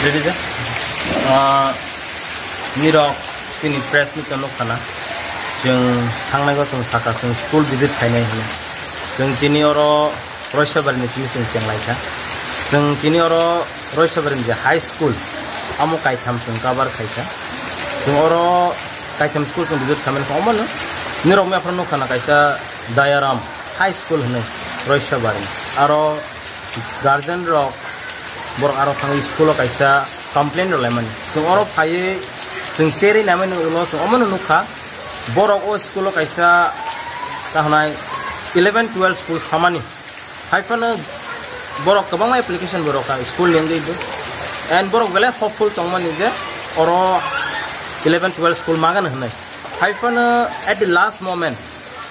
Jadi je, ni rok sini press ni kan lokana, jeng hangnai ko sung saka sung school visit kainai hini, jeng kini oro Roishabar ni sini sung siang laika, jeng kini oro Roishabar ni high school, amu kaitam sung kabar kaita, jeng oro kaitam school sung visit kamen ko amu ni rok me apran lokana kaisa Dayaram high school hini Roishabar ni, aro guardian rok borok aro tangi school kaisa complain ro lemon so oro phaye sing seri namen ulo so omon nukha borok o school kaisa tahnai 11 12 school samani haifana borok kabang application borok ka school lengge do and borok bele hopeful tongmani je oro 11 12 school magan hnai haifana at the last moment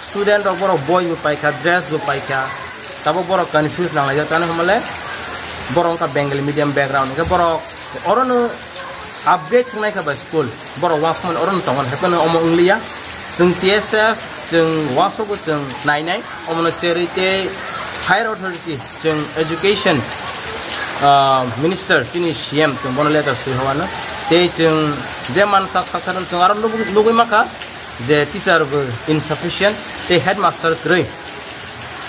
student of borok boy bu paika dress bu paika tabo borok confused nang laja tan hamale borong ka Bengali medium background ke borok orang upgrade cengkai ke school borok wasman orang tongan hepan omong Inglia jeng TSF jeng wasok jeng nai omong cerita higher authority jeng education minister kini CM jeng bono letter suhawana te jeng zaman saksaran jeng aron lugu maka the teacher insufficient te headmaster kre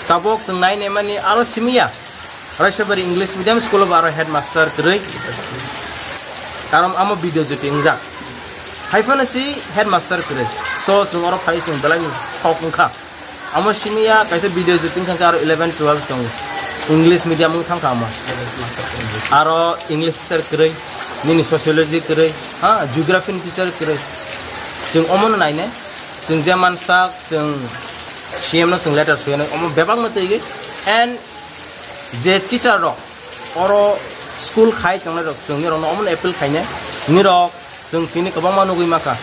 tabok jeng nai mani aro simia Roishabar English medium school baro headmaster kre karam amo video shooting jak haifana si headmaster kre so sungoro phai sing belai thokung kha amo simia kaisa video shooting kan aro 11 12 tong English medium mung thang kama aro English sir kre nini sociology kre ha geography teacher kre sing omon nai ne sing zaman sak sing CM no sing letter sing omo bebang mate and je teacher rok oro school khai tangna rok sung ni rok omon apple khaine ni rok sung kini kabang manugui maka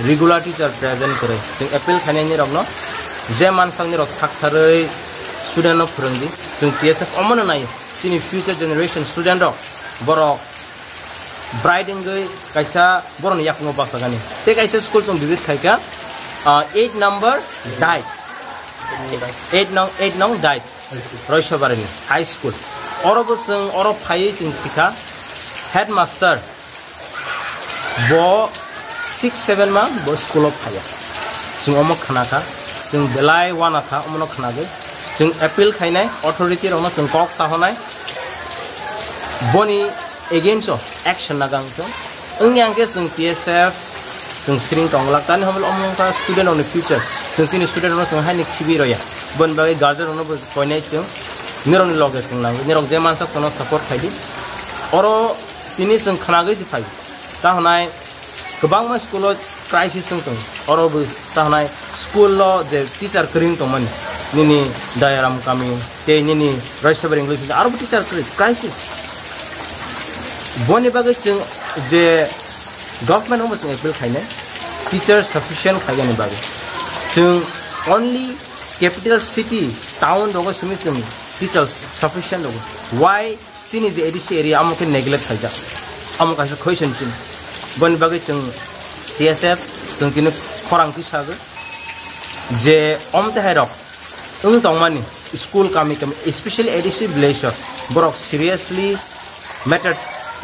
regular teacher present kore sung apple khaine ni rok no je man sang ni rok thakthare student of phurangdi sung TSF omon nai sini future generation student rok borok bright engai kaisa boron yakno basagani te kaisa school sung visit khaika 8 number died 8 nong died Roishabar ni high school oro busung oro phai ting sikha headmaster bo 6 7 ma bo school of phaya jung omok khana ka jung belai wana tha omok khana ge jung appeal khainai authority rona jung kok sahonai boni against action nagang to ungyang ke jung TSF jung sring tonglak tan homol omong ka student on the future jung sini student rona jung haini khibi roya bon bagai guardian ono koinai chung nironi loge sing nang nirok je mansa kono support khaidi oro tini sing khana gei sipai ta honai gobang ma school crisis sing tong oro bu ta honai school lo je teacher kring tong man nini Dayaram kami te nini Roishabar English aro teacher crisis boni bagai chung je government omo sing appeal khaine teacher sufficient khaigani bagai chung only capital city town dogo sumisum teachers sufficient dogo why sini je edisi area amoke neglect khaija amoka sa question chin bon bagai chung TSF chung kini khorang ki saga je omte herok tongmani school kami especially edisi blazer borok seriously matter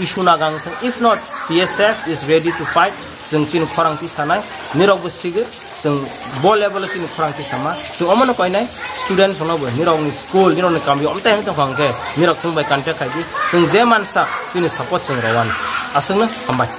issue nagang if not TSF is ready to fight chung chin khorang ki sanai nirok busige sung ball level sini khorang ki sama sung omon ko nai student sono bo nirok ni school nirok ni kambi omta hang tong khang ke nirok sung bai contact khaji sung je mansa sini support sung rawan asung na kambai